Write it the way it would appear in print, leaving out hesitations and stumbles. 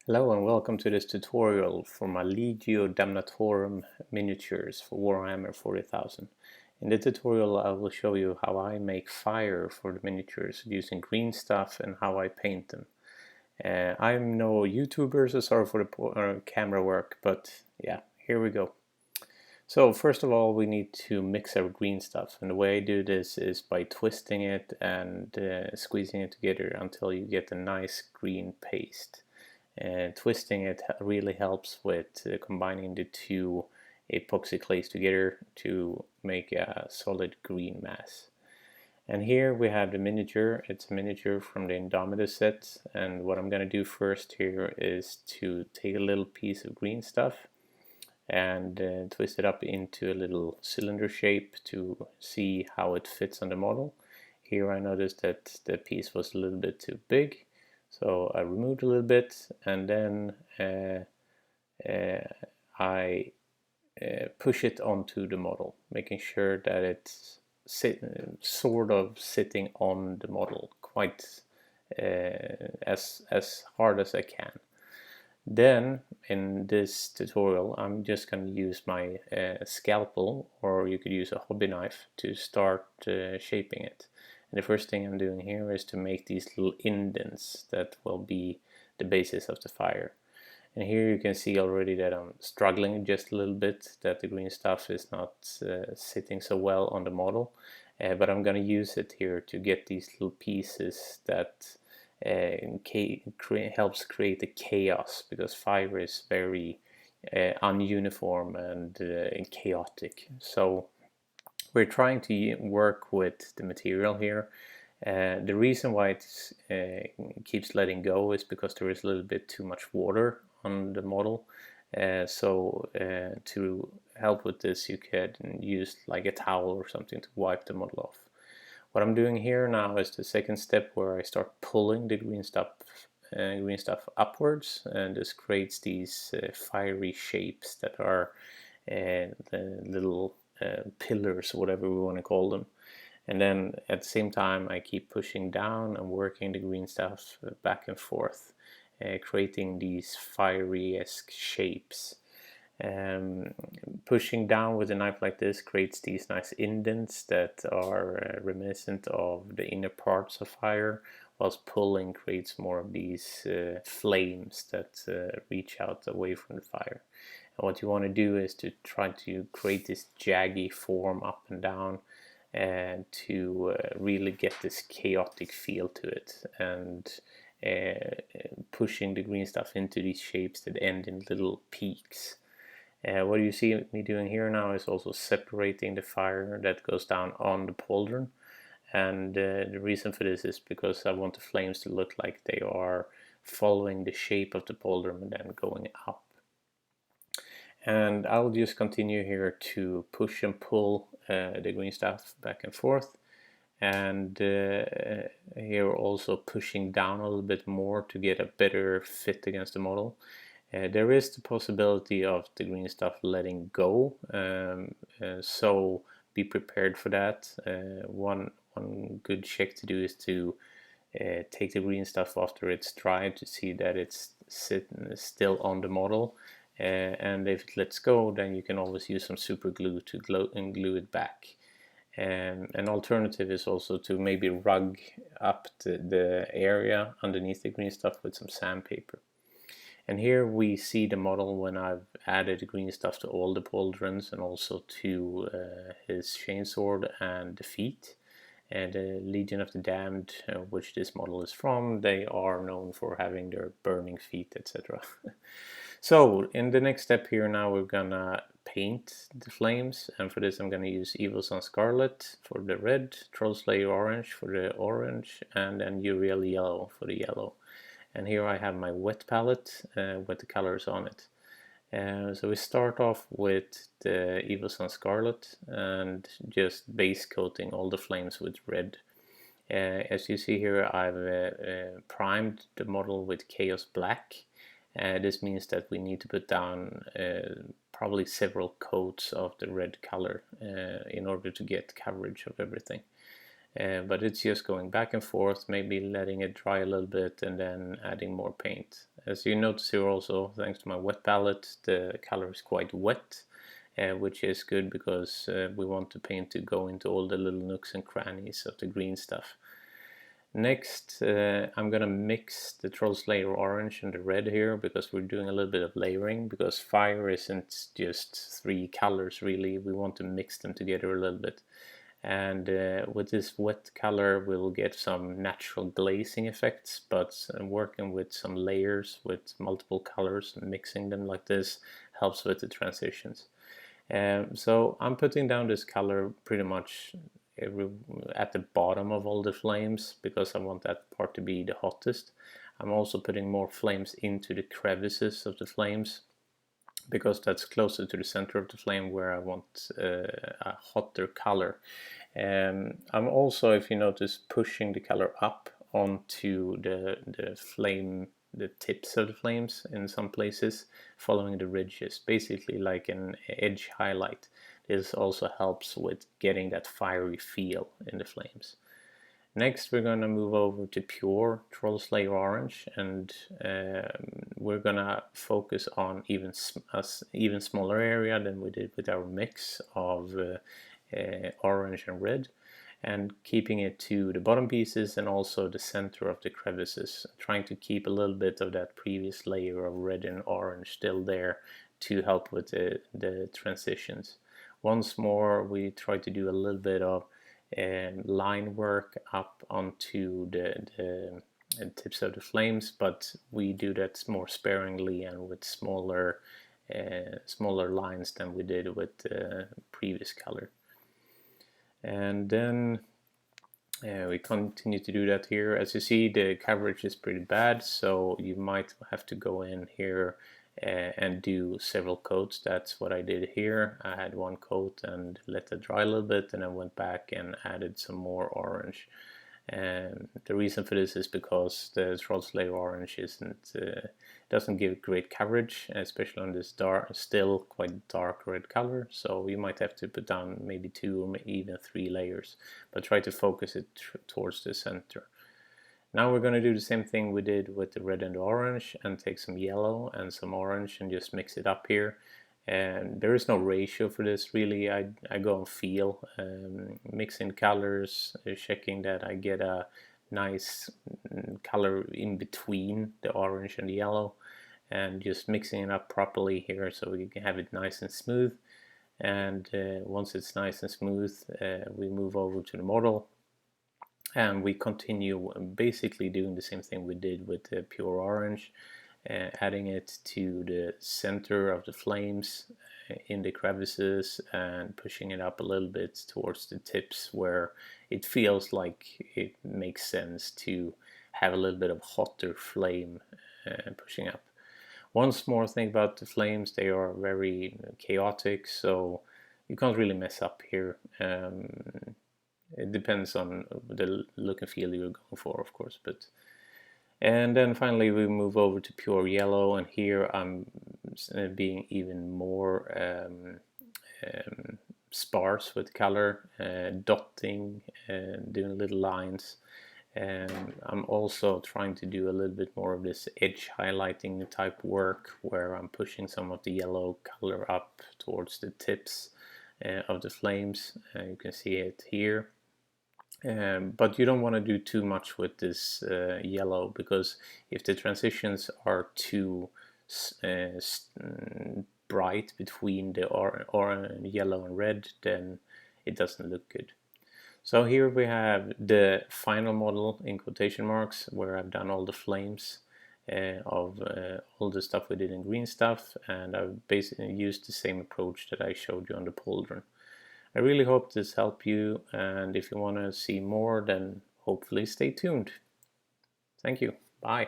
Hello and welcome to this tutorial for my Legio Damnatorum miniatures for Warhammer 40,000. In the tutorial I will show you how I make fire for the miniatures using Greenstuff and how I paint them. I'm no YouTuber, so sorry for the camera work, but yeah, here we go. So first of all we need to mix our Greenstuff, and the way I do this is by twisting it and squeezing it together until you get a nice green paste. And twisting it really helps with combining the two epoxy clays together to make a solid green mass. And here we have the miniature. It's a miniature from the Indomitus set, and what I'm going to do first here is to take a little piece of Greenstuff and twist it up into a little cylinder shape to see how it fits on the model. Here I noticed that the piece was a little bit too big, so I removed a little bit, and then I push it onto the model, making sure that it's sort of sitting on the model quite as hard as I can. Then in this tutorial I'm just going to use my scalpel, or you could use a hobby knife, to start shaping it. And the first thing I'm doing here is to make these little indents that will be the basis of the fire. And here you can see already that I'm struggling just a little bit, that the Greenstuff is not sitting so well on the model. But I'm going to use it here to get these little pieces that helps create the chaos, because fire is very ununiform and chaotic. So we're trying to work with the material here. The reason why it keeps letting go is because there is a little bit too much water on the model. So to help with this, you could use like a towel or something to wipe the model off. What I'm doing here now is the second step, where I start pulling the Greenstuff upwards, and this creates these fiery shapes that are the little pillars, whatever we want to call them. And then at the same time I keep pushing down and working the Greenstuff back and forth, creating these fiery-esque shapes. Pushing down with a knife like this creates these nice indents that are reminiscent of the inner parts of fire, whilst pulling creates more of these flames that reach out away from the fire. And what you want to do is to try to create this jaggy form up and down, and to really get this chaotic feel to it, and pushing the Greenstuff into these shapes that end in little peaks. What you see me doing here now is also separating the fire that goes down on the pauldron, and the reason for this is because I want the flames to look like they are following the shape of the pauldron and then going up. And I'll just continue here to push and pull the Greenstuff back and forth, and here also pushing down a little bit more to get a better fit against the model. There is the possibility of the Greenstuff letting go, so be prepared for that. One good check to do is to take the Greenstuff after it's dried to see that it's still on the model, and if it lets go, then you can always use some super glue to glue it back. An alternative is also to maybe rug up the area underneath the Greenstuff with some sandpaper. And here we see the model when I've added Greenstuff to all the pauldrons and also to his chainsword and the feet. And the Legion of the Damned, which this model is from, they are known for having their burning feet, etc. So in the next step here now, we're gonna paint the flames, and for this I'm gonna use Evil Sun Scarlet for the red, Trollslayer Orange for the orange, and then Uriel Yellow for the yellow. And here I have my wet palette with the colors on it. So we start off with the Evil Sun Scarlet and just base coating all the flames with red. As you see here, I've primed the model with Chaos Black. This means that we need to put down probably several coats of the red color in order to get coverage of everything. but it's just going back and forth, maybe letting it dry a little bit and then adding more paint. As you notice here also, thanks to my wet palette, the color is quite wet, which is good because we want the paint to go into all the little nooks and crannies of the green stuff. Next, I'm gonna mix the Troll Slayer orange and the red here because we're doing a little bit of layering, because fire isn't just 3 colors really, we want to mix them together a little bit. And with this wet color we'll get some natural glazing effects, but working with some layers with multiple colors and mixing them like this helps with the transitions. So I'm putting down this color pretty much at the bottom of all the flames because I want that part to be the hottest. I'm also putting more flames into the crevices of the flames because that's closer to the center of the flame where I want a hotter color. I'm also, if you notice, pushing the color up onto the flame, the tips of the flames in some places, following the ridges, basically like an edge highlight. This also helps with getting that fiery feel in the flames. Next we're going to move over to pure Troll Slayer orange, and we're going to focus on even smaller area than we did with our mix of orange and red, and keeping it to the bottom pieces and also the center of the crevices, trying to keep a little bit of that previous layer of red and orange still there to help with the transitions. Once more we try to do a little bit of line work up onto the tips of the flames, but we do that more sparingly and with smaller lines than we did with the previous color. And then we continue to do that here. As you see, the coverage is pretty bad, so you might have to go in here and do several coats. That's what I did here. I had 1 coat and let it dry a little bit, and I went back and added some more orange. And the reason for this is because the Troll Slayer orange doesn't give great coverage, especially on this still quite dark red color. So you might have to put down maybe 2 or even 3 layers, but try to focus it towards the center. Now we're going to do the same thing we did with the red and the orange, and take some yellow and some orange and just mix it up here. And there is no ratio for this really. I go and feel, mixing colors, checking that I get a nice color in between the orange and the yellow, and just mixing it up properly here so we can have it nice and smooth. And once it's nice and smooth, we move over to the model. And we continue basically doing the same thing we did with the pure orange, adding it to the center of the flames in the crevices and pushing it up a little bit towards the tips where it feels like it makes sense to have a little bit of hotter flame pushing up. One more thing about the flames, they are very chaotic, so you can't really mess up here. It depends on the look and feel you're going for, of course. And then finally we move over to pure yellow, and here I'm being even more sparse with color, dotting and doing little lines. And I'm also trying to do a little bit more of this edge highlighting type work, where I'm pushing some of the yellow color up towards the tips of the flames. You can see it here. But you don't want to do too much with this yellow, because if the transitions are too bright between the yellow and red, then it doesn't look good. So here we have the final model in quotation marks, where I've done all the flames of all the stuff we did in Greenstuff, and I've basically used the same approach that I showed you on the pauldron. I really hope this helped you, and if you want to see more, then hopefully stay tuned. Thank you. Bye.